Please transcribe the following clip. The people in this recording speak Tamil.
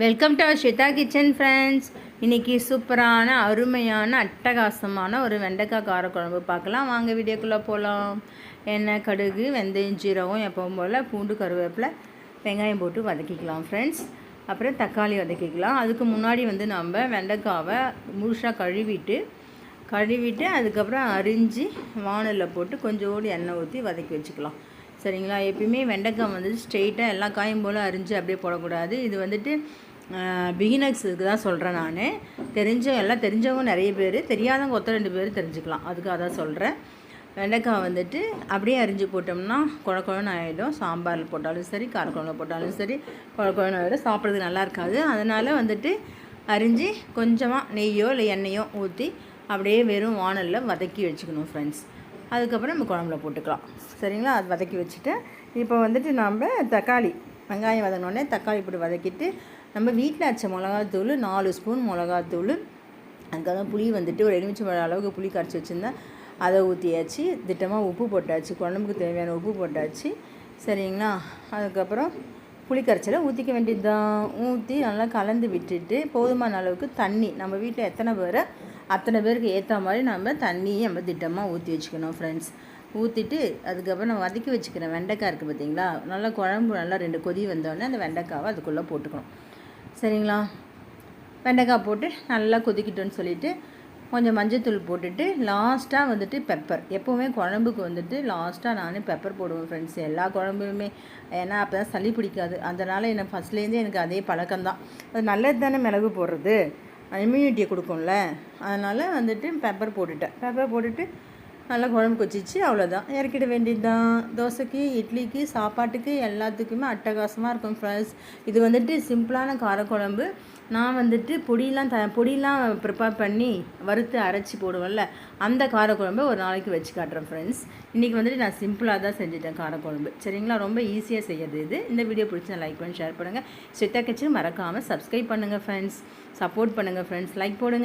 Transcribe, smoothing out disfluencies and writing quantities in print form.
Welcome to Swetha kitchen friends. இன்றைக்கி சூப்பரான அருமையான அட்டகாசமான ஒரு வெண்டைக்காய் காரக்குழம்பு பார்க்கலாம். வாங்க வீடியோக்குள்ளே போகலாம். எண்ணெய், கடுகு, வெந்தயம், ஜீரகம், எப்பவும் போல் பூண்டு, கருவேப்பிலை, வெங்காயம் போட்டு வதக்கிக்கலாம் ஃப்ரெண்ட்ஸ். அப்புறம் தக்காளி வதக்கிக்கலாம். அதுக்கு முன்னாடி நம்ம வெண்டைக்காவை முழுசாக கழுவிட்டு அதுக்கப்புறம் அரிஞ்சு வானலில் போட்டு கொஞ்சோடு எண்ணெய் ஊற்றி வதக்கி வச்சுக்கலாம். சரிங்களா? எப்பயுமே வெண்டைக்காய் ஸ்ட்ரெயிட்டாக எல்லா காயும் போல் அரிஞ்சு அப்படியே போடக்கூடாது. இது பிகினர்ஸுக்கு தான் சொல்கிறேன். நான் எல்லாம் தெரிஞ்சவங்க நிறைய பேர், தெரியாதவங்க 2 பேர் தெரிஞ்சுக்கலாம். அதுக்காக தான் சொல்கிறேன். வெண்டைக்காய் அப்படியே அரிஞ்சு போட்டோம்னா குழக்குழன்னு ஆகிடும். சாம்பாரில் போட்டாலும் சரி, காரக்குழம்புல போட்டாலும் சரி, குழக்குழன்னு ஆகிடும். சாப்பிட்றதுக்கு நல்லா இருக்காது. அதனால் அரிஞ்சு கொஞ்சமாக நெய்யோ இல்லை எண்ணெயோ ஊற்றி அப்படியே வெறும் வானலில் வதக்கி வச்சுக்கணும் ஃப்ரெண்ட்ஸ். அதுக்கப்புறம் நம்ம குழம்புல போட்டுக்கலாம். சரிங்களா? அது வதக்கி வச்சுட்டு இப்போ நம்ம தக்காளி, வெங்காயம் வதங்கினோடனே தக்காளி போட்டு வதக்கிட்டு நம்ம வீட்டில் அரைச்ச மிளகாத்தூள் 4 ஸ்பூன் மிளகாத்தூள், அதுக்காக புளி ஒரு எலுமிச்சம்பழம் அளவுக்கு புளி கரைச்சி வச்சுருந்தேன், அதை ஊற்றியாச்சு. திட்டமாக உப்பு போட்டாச்சு, குழம்புக்கு தேவையான உப்பு போட்டாச்சு. சரிங்களா? அதுக்கப்புறம் புளி கரைச்சலை ஊற்றிக்க வேண்டியது தான். ஊற்றி நல்லா கலந்து விட்டுட்டு போதுமான அளவுக்கு தண்ணி, நம்ம வீட்டில் எத்தனை பேர் அத்தனை பேருக்கு ஏற்ற மாதிரி நம்ம தண்ணியை திட்டமாக ஊற்றி வச்சுக்கணும் ஃப்ரெண்ட்ஸ். ஊற்றிட்டு அதுக்கப்புறம் நான் வதக்கி வச்சுக்கிறேன் வெண்டைக்காய் இருக்குது பார்த்தீங்களா, நல்லா குழம்பு நல்லா 2 கொதி வந்தோடனே அந்த வெண்டைக்காவை அதுக்குள்ளே போட்டுக்கணும். சரிங்களா? வெண்டைக்காய் போட்டு நல்லா கொதிக்கிட்டோன்னு சொல்லிவிட்டு கொஞ்சம் மஞ்சத்தூள் போட்டுட்டு லாஸ்ட்டாக பெப்பர். எப்போவுமே குழம்புக்கு லாஸ்ட்டாக நான் பெப்பர் போடுவேன் ஃப்ரெண்ட்ஸ், எல்லா குழம்புமே. ஏன்னா அப்போ தான் சளி பிடிக்காது. அதனால் எனக்கு ஃபஸ்ட்லேருந்தே எனக்கு அதே பழக்கம்தான். அது நல்லது தானே மிளகு போடுறது, இம்யூனிட்டியை கொடுக்கும்ல. அதனால் பெப்பர் போட்டுட்டு நல்லா குழம்பு கொச்சிச்சு. அவ்வளோதான், இறக்கிட வேண்டியது தான். தோசைக்கு, இட்லிக்கு, சாப்பாட்டுக்கு எல்லாத்துக்குமே அட்டகாசமாக இருக்கும் ஃப்ரெண்ட்ஸ். இது சிம்பிளான காரக்குழம்பு. நான் பொடியெலாம் ப்ரிப்பேர் பண்ணி வறுத்து அரைச்சி போடுவேன்ல, அந்த காரக்குழம்பு ஒரு நாளைக்கு வச்சு காட்டுறேன் ஃப்ரெண்ட்ஸ். இன்றைக்கி நான் சிம்பிளாக தான் செஞ்சுட்டேன் காரக்குழம்பு. சரிங்களா? ரொம்ப ஈஸியாக செய்யறது இது. இந்த வீடியோ பிடிச்சி நான் லைக் பண்ணி ஷேர் பண்ணுங்கள். ஸ்வேதா கிச்சன் மறக்காமல் சப்ஸ்கிரைப் பண்ணுங்கள் ஃப்ரெண்ட்ஸ். சப்போர்ட் பண்ணுங்கள் ஃப்ரெண்ட்ஸ். லைக் போடுங்க.